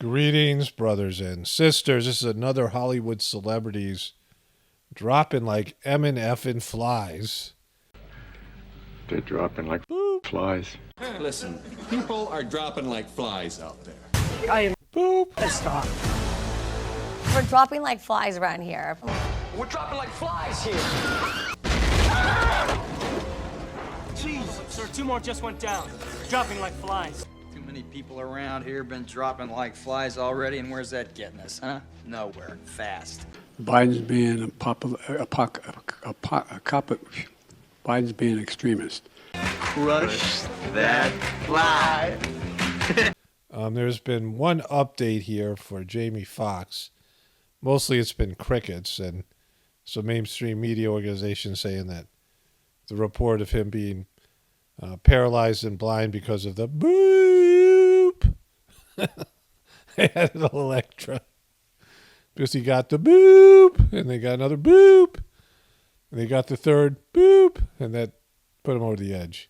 Greetings, brothers and sisters. This is another Hollywood celebrities dropping like M&F flies. They're dropping like flies. Listen, people are dropping like flies out there. I am Boop. pissed off. We're dropping like flies around here. We're dropping like flies here. Jeez, sir, 2 more just went down. Dropping like flies. Too many people around here been dropping like flies already, and where's that getting us, huh? Nowhere. Fast. Biden's being Biden's being extremist. Crush that fly. There's been one update here for Jamie Foxx. Mostly it's been crickets and some mainstream media organizations saying that the report of him being paralyzed and blind because of the boop. They had a little extra. Because he got the boop, and they got another boop, and they got the third boop, and that put him over the edge.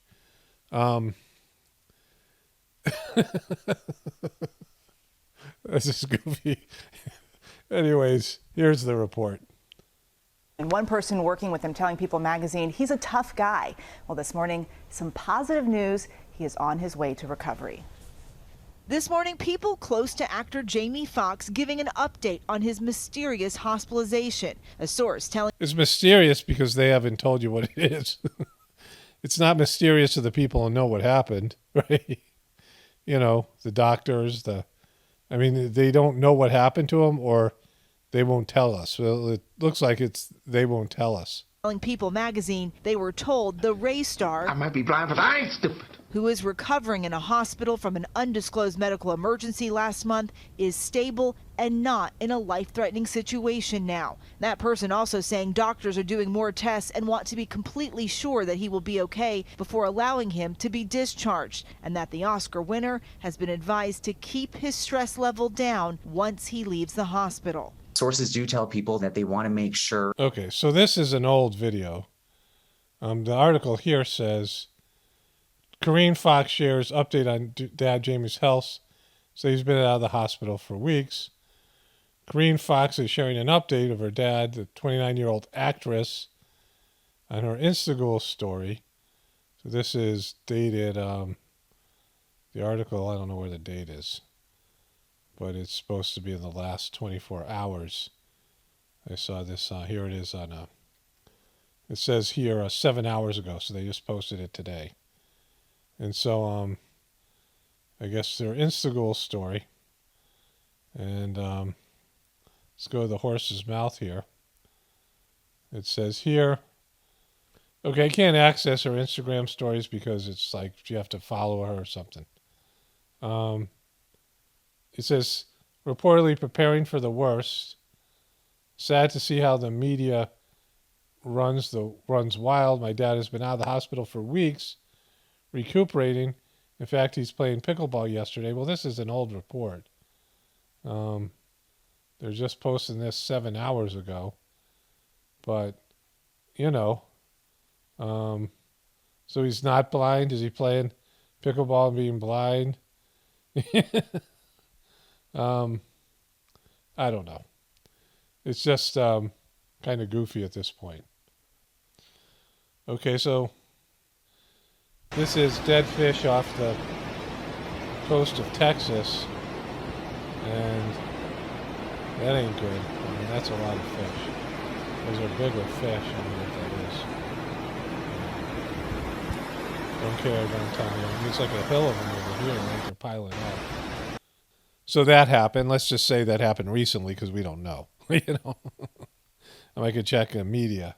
This is goofy. Anyways, here's the report. And one person working with him telling People magazine he's a tough guy. Well, this morning, some positive news. He is on his way to recovery. This morning, people close to actor Jamie Foxx giving an update on his mysterious hospitalization. A source telling it's mysterious because they haven't told you what it is. It's not mysterious to the people who know what happened, right? You know, the doctors, they don't know what happened to him, or they won't tell us. Well, it looks like they won't tell us. Telling People magazine they were told the Ray star, I might be blind, but I ain't stupid. who is recovering in a hospital from an undisclosed medical emergency last month, is stable and not in a life-threatening situation now. That person also saying doctors are doing more tests and want to be completely sure that he will be okay before allowing him to be discharged, and that the Oscar winner has been advised to keep his stress level down once he leaves the hospital. Sources do tell people that they want to make sure. Okay, so this is an old video. The article here says, Corinne Fox shares update on Dad Jamie's health. So he's been out of the hospital for weeks. Corinne Fox is sharing an update of her dad, the 29-year-old actress, on her Instagram story. So this is dated, the article, I don't know where the date is, but it's supposed to be in the last 24 hours. I saw this, here it is on it says here 7 hours ago, so they just posted it today. And so, I guess their Instagram story, and let's go to the horse's mouth here. It says here, okay, I can't access her Instagram stories because it's like you have to follow her or something. It says, reportedly preparing for the worst. Sad to see how the media runs wild. My dad has been out of the hospital for weeks, recuperating. In fact, he's playing pickleball yesterday. Well, this is an old report. They're just posting this 7 hours ago. But, so he's not blind? Is he playing pickleball and being blind? I don't know. It's just kind of goofy at this point. Okay, so this is dead fish off the coast of Texas, and that ain't good. I mean, that's a lot of fish. Those are bigger fish. I don't know what that is. Don't care, don't tell me. I mean, it's like a hill of them over here, right? They're piling up. So that happened. Let's just say that happened recently because we don't know. I could check in media.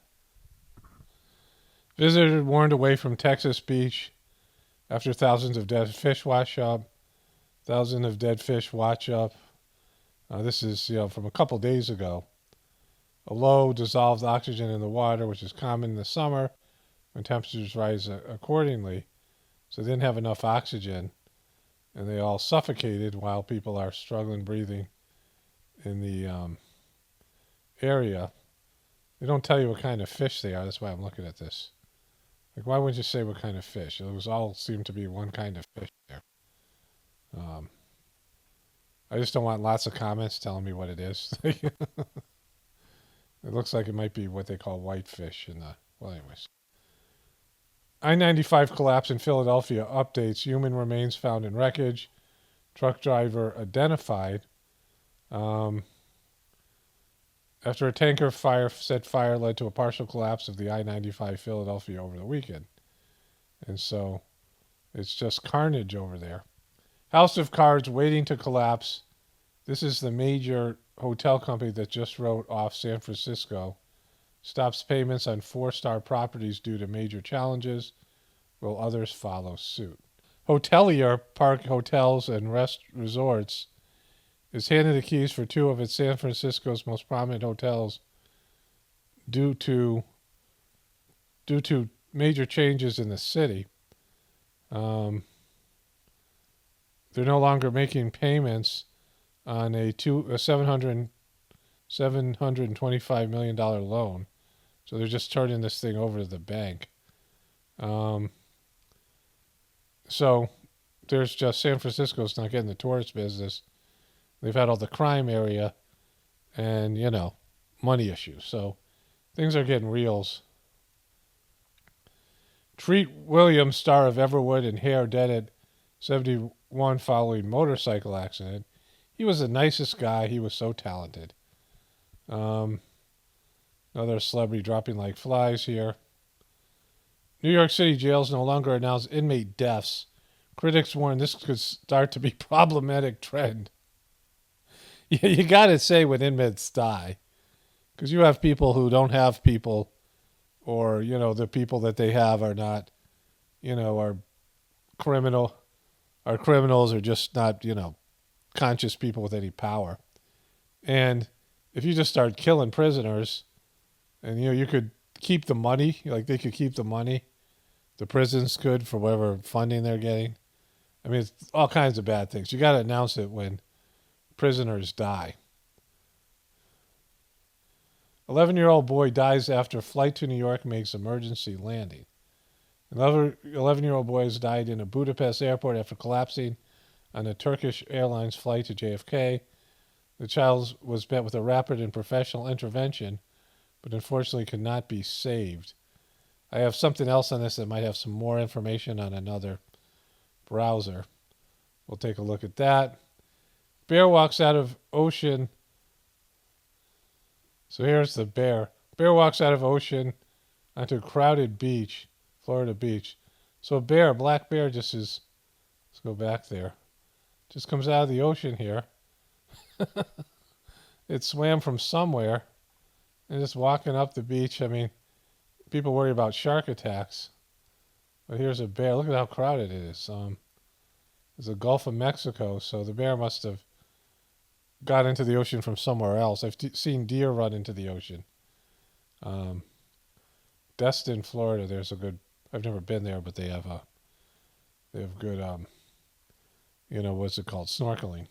Visitor warned away from Texas beach after thousands of dead fish wash up. Thousands of dead fish wash up. This is from a couple days ago. A low dissolved oxygen in the water, which is common in the summer when temperatures rise accordingly. So they didn't have enough oxygen, and they all suffocated while people are struggling breathing in the area. They don't tell you what kind of fish they are. That's why I'm looking at this. Like, why wouldn't you say what kind of fish? It was all seemed to be one kind of fish there. I just don't want lots of comments telling me what it is. It looks like it might be what they call whitefish in the, well, anyways. I-95 collapse in Philadelphia updates. Human remains found in wreckage. Truck driver identified. After a tanker set fire led to a partial collapse of the I-95 Philadelphia over the weekend. And so it's just carnage over there. House of Cards waiting to collapse. This is the major hotel company that just wrote off San Francisco. Stops payments on 4-star properties due to major challenges. Will others follow suit? Hotelier Park Hotels and Resorts is handed the keys for 2 of its San Francisco's most prominent hotels due to major changes in the city. They're no longer making payments on a $725 million loan. So they're just turning this thing over to the bank. So there's just San Francisco's not getting the tourist business. They've had all the crime area and, money issues. So things are getting reals. Treat Williams, star of Everwood and Hair, dead at 71 following motorcycle accident. He was the nicest guy. He was so talented. Another celebrity dropping like flies here. New York City jails no longer announce inmate deaths. Critics warn this could start to be problematic trend. You got to say when inmates die. Because you have people who don't have people, or, the people that they have are not, are criminals, or just not, conscious people with any power. And if you just start killing prisoners, and, you could keep the money, like they could keep the money, the prisons could, for whatever funding they're getting. I mean, it's all kinds of bad things. You got to announce it when prisoners die. 11-year-old boy dies after flight to New York makes emergency landing. Another 11-year-old boy has died in a Budapest airport after collapsing on a Turkish Airlines flight to JFK. The child was met with a rapid and professional intervention, but unfortunately could not be saved. I have something else on this that might have some more information on another browser. We'll take a look at that. Bear walks out of ocean. So here's the bear. Bear walks out of ocean onto a crowded beach, Florida beach. So a bear, black bear, just is, let's go back there, just comes out of the ocean here. It swam from somewhere and just walking up the beach. I mean, people worry about shark attacks, but here's a bear. Look at how crowded it is. It's the Gulf of Mexico, so the bear must have got into the ocean from somewhere else. I've seen deer run into the ocean. Destin, Florida, there's a good, I've never been there, but they have good, what's it called? Snorkeling.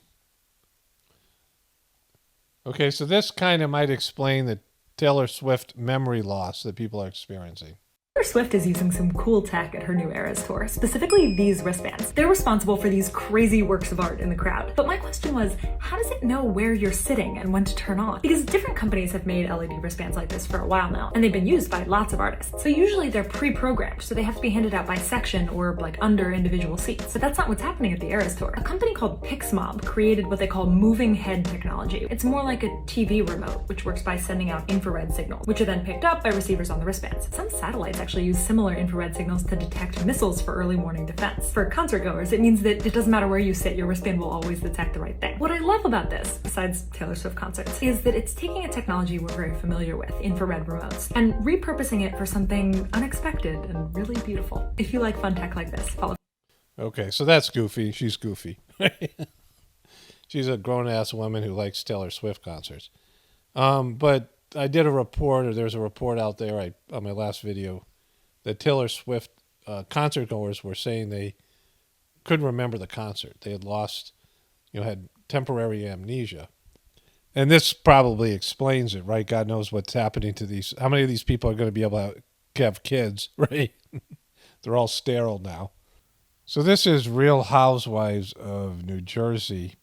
Okay, so this kind of might explain the Taylor Swift memory loss that people are experiencing. Taylor Swift is using some cool tech at her new Eras tour, specifically these wristbands. They're responsible for these crazy works of art in the crowd. But my question was, how does it know where you're sitting and when to turn on? Because different companies have made LED wristbands like this for a while now, and they've been used by lots of artists. So usually they're pre-programmed, so they have to be handed out by section or like under individual seats. But that's not what's happening at the Eras tour. A company called Pixmob created what they call moving head technology. It's more like a TV remote, which works by sending out infrared signals, which are then picked up by receivers on the wristbands. Some satellites actually use similar infrared signals to detect missiles for early warning defense. For concert goers, it means that it doesn't matter where you sit, your wristband will always detect the right thing. What I love about this, besides Taylor Swift concerts, is that it's taking a technology we're very familiar with, infrared remotes, and repurposing it for something unexpected and really beautiful. If you like fun tech like this, follow. Okay, so that's goofy. She's goofy. She's a grown-ass woman who likes Taylor Swift concerts. But I did a report, or there's a report out there on my last video, that Taylor Swift concert goers were saying they couldn't remember the concert. They had lost, had temporary amnesia. And this probably explains it, right? God knows what's happening to these. How many of these people are going to be able to have kids, right? They're all sterile now. So this is Real Housewives of New Jersey.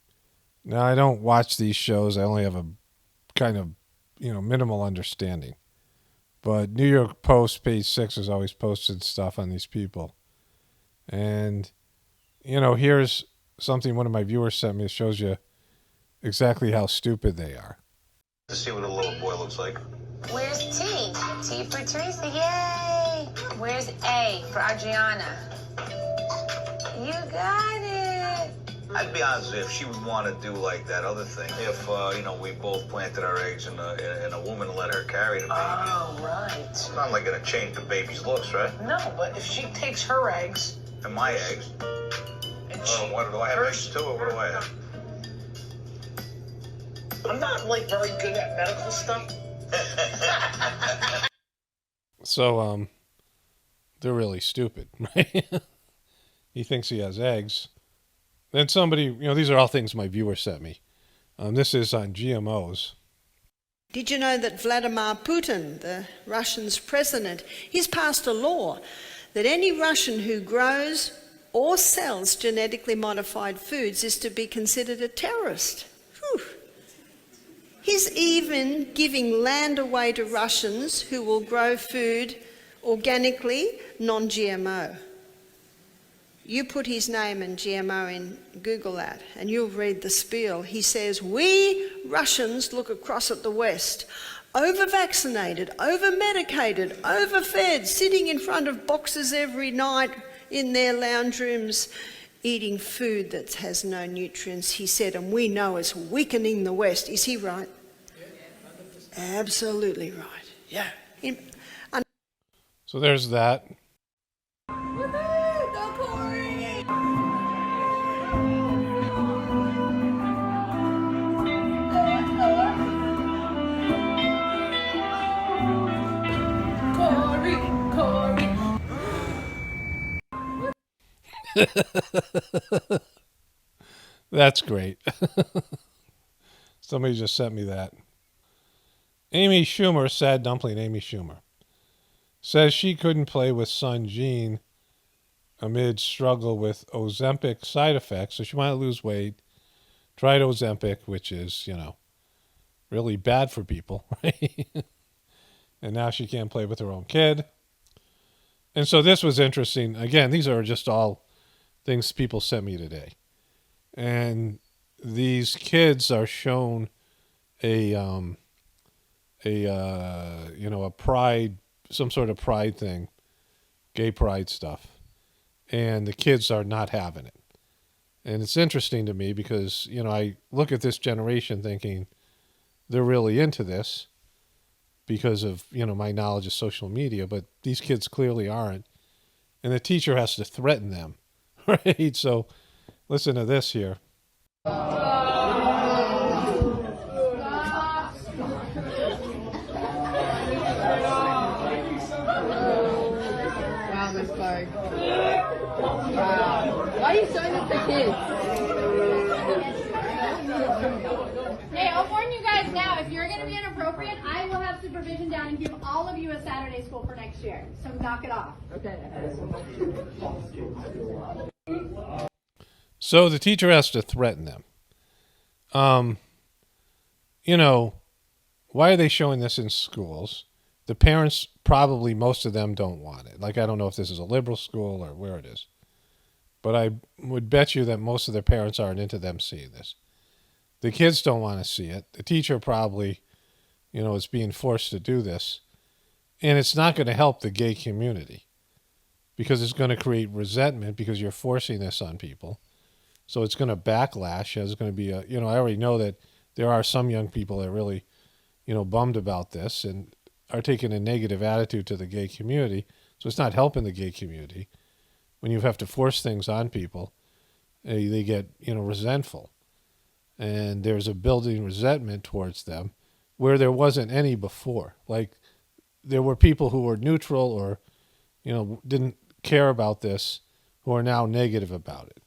Now, I don't watch these shows. I only have a kind of, minimal understanding. But New York Post, page 6, has always posted stuff on these people. And, here's something one of my viewers sent me that shows you exactly how stupid they are. To see what a little boy looks like. Where's T? T for Teresa, yay! Where's A for Adriana? You got it! I'd be honest if she would want to do like that other thing. If, we both planted our eggs in a woman and let her carry the baby. Oh, right. It's not like gonna change the baby's looks, right? No, but if she takes her eggs... And my eggs. What do I have eggs too, or what do I have? I'm not, very good at medical stuff. So, they're really stupid, right? He thinks he has eggs. Then somebody, these are all things my viewer sent me. This is on GMOs. Did you know that Vladimir Putin, the Russian's president, he's passed a law that any Russian who grows or sells genetically modified foods is to be considered a terrorist? Whew. He's even giving land away to Russians who will grow food organically, non-GMO. You put his name and GMO in Google that, and you'll read the spiel. He says, we Russians look across at the West, over-vaccinated, over-medicated, overfed, sitting in front of boxes every night in their lounge rooms, eating food that has no nutrients, he said, and we know it's weakening the West. Is he right? Absolutely right, yeah. So there's that. That's great. Somebody just sent me that. Amy Schumer, sad dumpling Amy Schumer, says she couldn't play with son Gene amid struggle with Ozempic side effects, so she wanted to lose weight. Tried Ozempic, which is, really bad for people, right? And now she can't play with her own kid. And so this was interesting. Again, these are just all things people sent me today. And these kids are shown a pride, some sort of pride thing, gay pride stuff. And the kids are not having it. And it's interesting to me because, I look at this generation thinking they're really into this because of, my knowledge of social media, but these kids clearly aren't. And the teacher has to threaten them, right? So listen to this here. Why are you showing this to kids? Hey, I'll warn you guys now, if you're going to be inappropriate, I will have supervision down and give all of you a Saturday school for next year. So knock it off. Okay. So the teacher has to threaten them. Why are they showing this in schools? The parents, probably most of them don't want it. Like, I don't know if this is a liberal school or where it is. But I would bet you that most of their parents aren't into them seeing this. The kids don't want to see it. The teacher probably, is being forced to do this. And it's not going to help the gay community because it's going to create resentment because you're forcing this on people. So it's going to backlash. There's going to be I already know that there are some young people that are really, bummed about this and are taking a negative attitude to the gay community. So it's not helping the gay community. When you have to force things on people, they get, resentful. And there's a building resentment towards them where there wasn't any before. Like, there were people who were neutral or, didn't care about this who are now negative about it.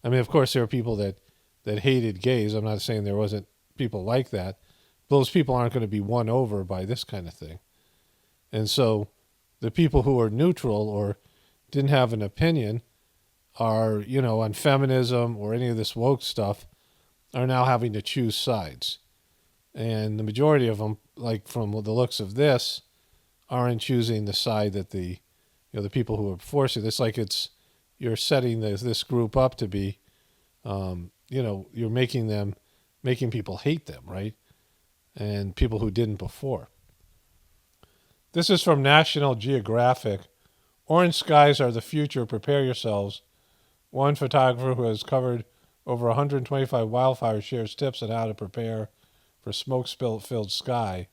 I mean, of course, there are people that hated gays. I'm not saying there wasn't people like that. Those people aren't going to be won over by this kind of thing. And so the people who are neutral or didn't have an opinion are, on feminism or any of this woke stuff, are now having to choose sides. And the majority of them, like from the looks of this, aren't choosing the side that the people who are forcing. It's like you're setting this group up to be, you're making people hate them, right? And people who didn't before. This is from National Geographic. Orange skies are the future. Prepare yourselves. One photographer who has covered over 125 wildfires shares tips on how to prepare for smoke-filled skies.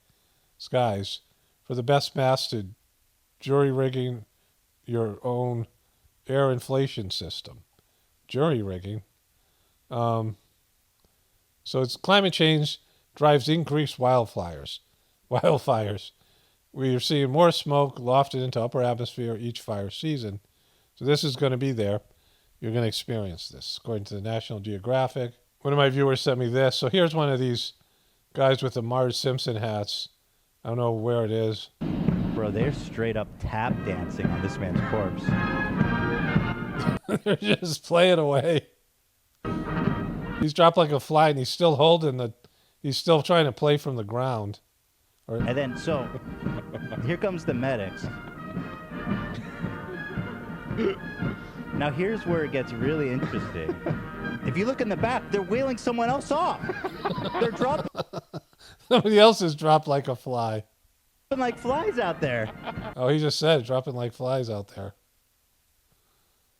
For the best mask to jury-rigging your own air inflation system. Jury-rigging. So it's climate change drives increased wildfires. We are seeing more smoke lofted into upper atmosphere each fire season. So this is going to be there. You're going to experience this, according to the National Geographic. One of my viewers sent me this. So here's one of these guys with the Marge Simpson hats. I don't know where it is. Bro, they're straight up tap dancing on this man's corpse. They're just playing away. He's dropped like a fly, and he's still he's still trying to play from the ground. And then, so, here comes the medics. Now here's where it gets really interesting. If you look in the back, they're wheeling someone else off. They're dropping. Somebody else has dropped like a fly. Like flies out there. Oh, he just said dropping like flies out there.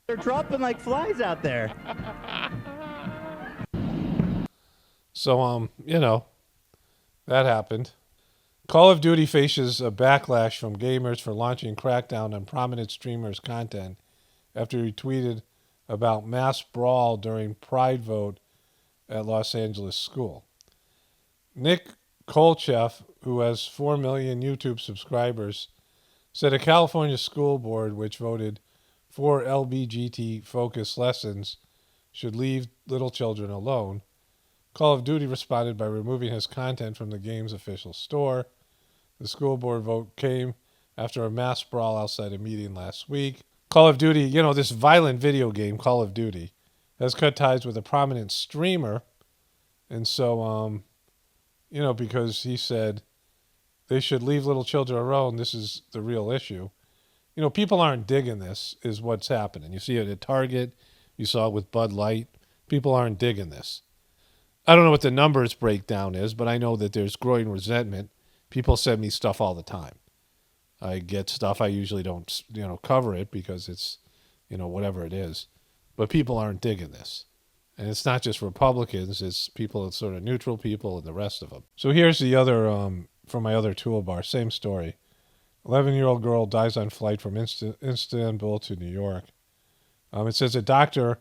They're dropping like flies out there. So, that happened. Call of Duty faces a backlash from gamers for launching crackdown on prominent streamers' content after he tweeted about mass brawl during Pride vote at Los Angeles school. Nick Kolcheff, who has 4 million YouTube subscribers, said a California school board which voted for LGBT-focused lessons should leave little children alone. Call of Duty responded by removing his content from the game's official store. The school board vote came after a mass brawl outside a meeting last week. Call of Duty, this violent video game, Call of Duty, has cut ties with a prominent streamer. And so, because he said they should leave little children alone, this is the real issue. People aren't digging this, is what's happening. You see it at Target. You saw it with Bud Light. People aren't digging this. I don't know what the numbers breakdown is, but I know that there's growing resentment. People send me stuff all the time. I get stuff. I usually don't, cover it because it's, whatever it is. But people aren't digging this. And it's not just Republicans. It's people, it's sort of neutral people and the rest of them. So here's the other, from my other toolbar, same story. 11-year-old girl dies on flight from Istanbul to New York. It says a doctor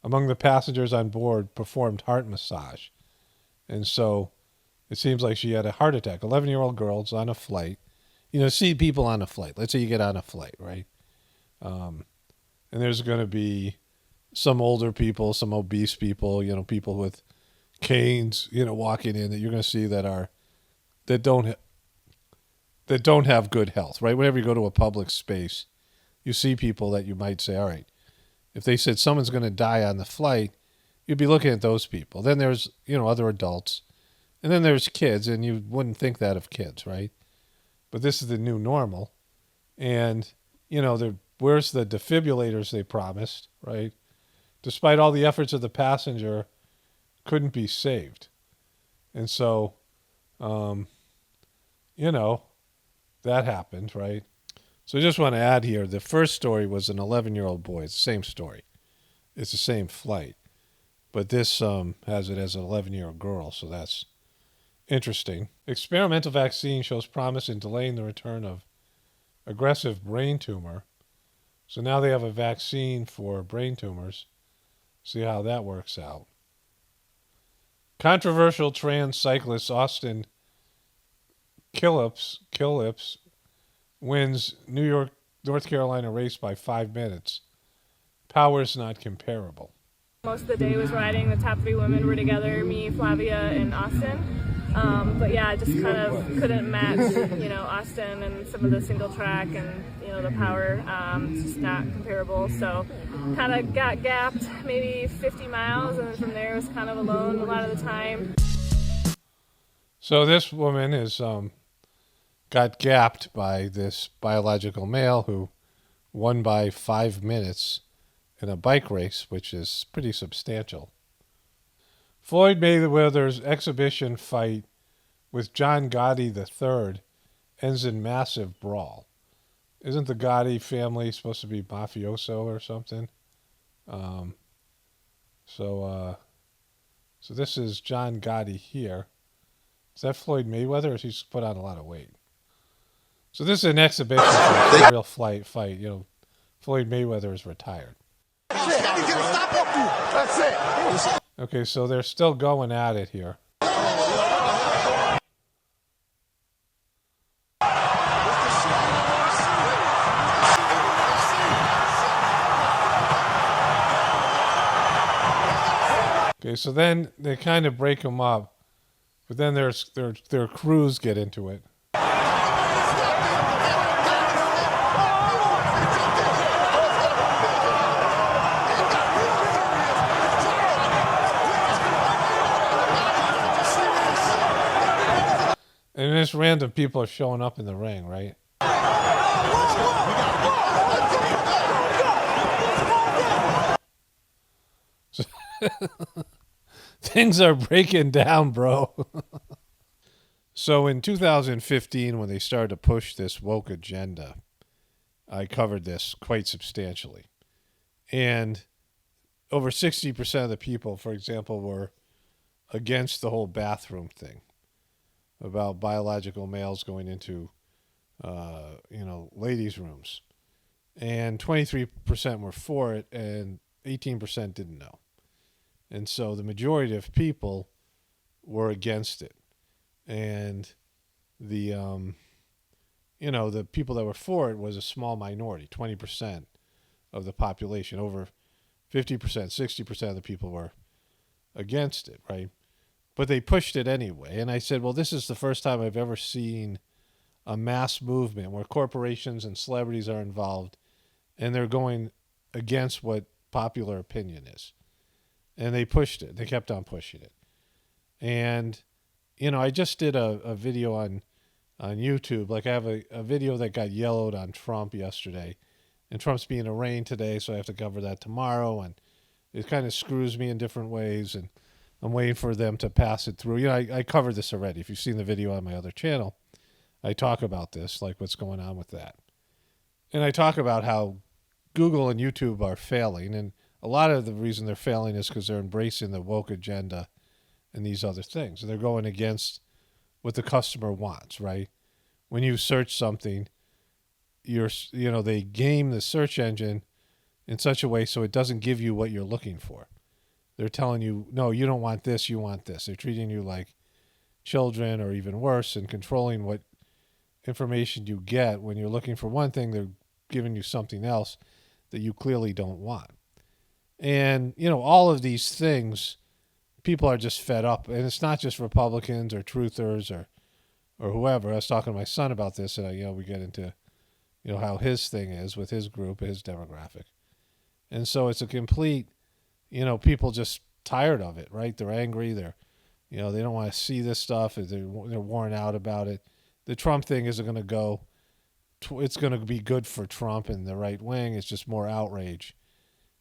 among the passengers on board performed heart massage. And so it seems like she had a heart attack. 11-year-old girl's on a flight. See people on a flight. Let's say you get on a flight, right? And there's going to be some older people, some obese people, people with canes, walking in that you're going to see that don't have good health, right? Whenever you go to a public space, you see people that you might say, all right, if they said someone's going to die on the flight, you'd be looking at those people. Then there's, other adults. And then there's kids, and you wouldn't think that of kids, right? But this is the new normal. And, where's the defibrillators they promised, right? Despite all the efforts of the passenger, couldn't be saved. And so, that happened, right? So I just want to add here, the first story was an 11-year-old boy. It's the same story. It's the same flight. But this has it as an 11-year-old girl, so that's interesting. Experimental vaccine shows promise in delaying the return of aggressive brain tumor. So now they have a vaccine for brain tumors. See how that works out. Controversial trans cyclist Austin Killips wins North Carolina race by 5 minutes. Power's not comparable. Most of the day was riding. The top 3 women were together, me, Flavia, and Austin. But yeah, I just kind of couldn't match, Austin and some of the single track and, the power. It's just not comparable. So kind of got gapped maybe 50 miles, and then from there was kind of alone a lot of the time. So this woman is got gapped by this biological male who won by 5 minutes in a bike race, which is pretty substantial. Floyd Mayweather's exhibition fight with John Gotti III ends in massive brawl. Isn't the Gotti family supposed to be mafioso or something? So this is John Gotti here. Is that Floyd Mayweather, or has he put on a lot of weight? So this is an exhibition fight, a real fight. Floyd Mayweather is retired. That's it. Okay, so they're still going at it here. Okay, so then they kind of break them up, but then their crews get into it. And just random people are showing up in the ring, right? Things are breaking down, bro. So in 2015, when they started to push this woke agenda, I covered this quite substantially. And over 60% of the people, for example, were against the whole bathroom thing about biological males going into, ladies' rooms. And 23% were for it, and 18% didn't know. And so the majority of people were against it. And the people that were for it was a small minority, 20% of the population. Over 50%, 60% of the people were against it, right? But they pushed it anyway. And I said, well, this is the first time I've ever seen a mass movement where corporations and celebrities are involved, and they're going against what popular opinion is. And they pushed it. They kept on pushing it. And, I just did a video on YouTube. Like, I have a video that got yellowed on Trump yesterday. And Trump's being arraigned today, so I have to cover that tomorrow. And it kind of screws me in different ways. And I'm waiting for them to pass it through. I covered this already. If you've seen the video on my other channel, I talk about this, like what's going on with that. And I talk about how Google and YouTube are failing. And a lot of the reason they're failing is because they're embracing the woke agenda and these other things. They're going against what the customer wants, right? When you search something, they game the search engine in such a way so it doesn't give you what you're looking for. They're telling you, no, you don't want this, you want this. They're treating you like children, or even worse, and controlling what information you get. When you're looking for one thing, they're giving you something else that you clearly don't want. And, all of these things, people are just fed up. And it's not just Republicans or truthers or whoever. I was talking to my son about this, and, we get into, how his thing is with his group, his demographic. And so it's a complete, people just tired of it, right? They're angry. They don't want to see this stuff. They're worn out about it. The Trump thing isn't going to go. It's going to be good for Trump and the right wing. It's just more outrage.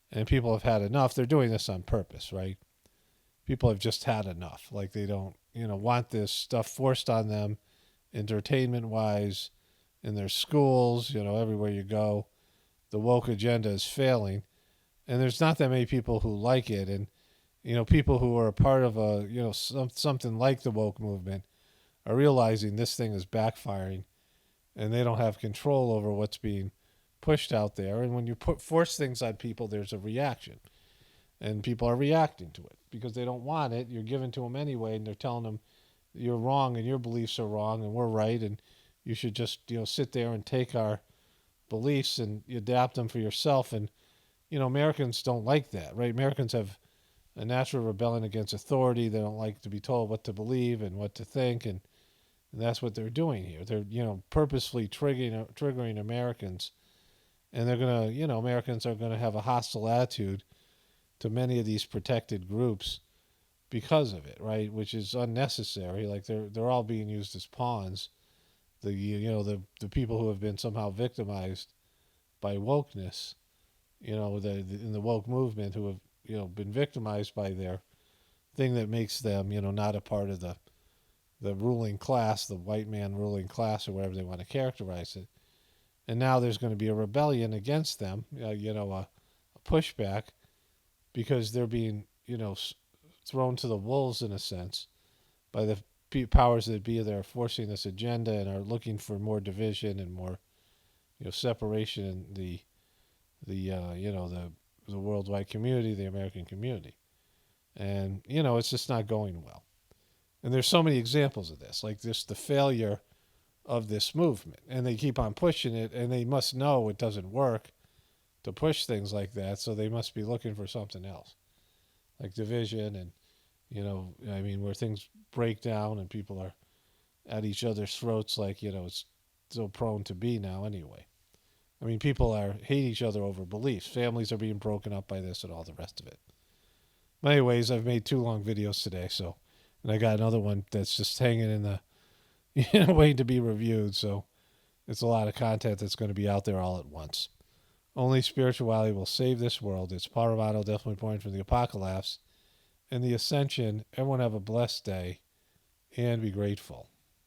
And people have had enough. They're doing this on purpose, right? People have just had enough. Like, they don't, want this stuff forced on them, entertainment-wise, in their schools, everywhere you go. The woke agenda is failing. And there's not that many people who like it. And, people who are a part of something like the woke movement are realizing this thing is backfiring, and they don't have control over what's being pushed out there. And when you force things on people, there's a reaction, and people are reacting to it because they don't want it. You're giving to them anyway, and they're telling them you're wrong and your beliefs are wrong and we're right, and you should just sit there and take our beliefs and adapt them for yourself. And Americans don't like that, right? Americans have a natural rebellion against authority. They don't like to be told what to believe and what to think, and that's what they're doing here. They're, purposefully triggering Americans, and they're gonna, Americans are gonna have a hostile attitude to many of these protected groups because of it, right? Which is unnecessary. Like they're all being used as pawns. The people who have been somehow victimized by wokeness, in the woke movement, who have been victimized by their thing that makes them not a part of the ruling class, the white man ruling class, or whatever they want to characterize it. And now there's going to be a rebellion against them, a pushback, because they're being thrown to the wolves in a sense by the powers that be that are forcing this agenda and are looking for more division and more separation in the worldwide community, the American community. And it's just not going well. And there's so many examples of this, like this, the failure of this movement, and they keep on pushing it, and they must know it doesn't work to push things like that, so they must be looking for something else, like division and where things break down and people are at each other's throats, like it's so prone to be now anyway. People hate each other over beliefs. Families are being broken up by this and all the rest of it. But anyways, I've made 2 long videos today, and I got another one that's just hanging in the waiting to be reviewed, so it's a lot of content that's going to be out there all at once. Only spirituality will save this world. It's Paramano, definitely pointing from the Apocalypse and the Ascension. Everyone have a blessed day and be grateful.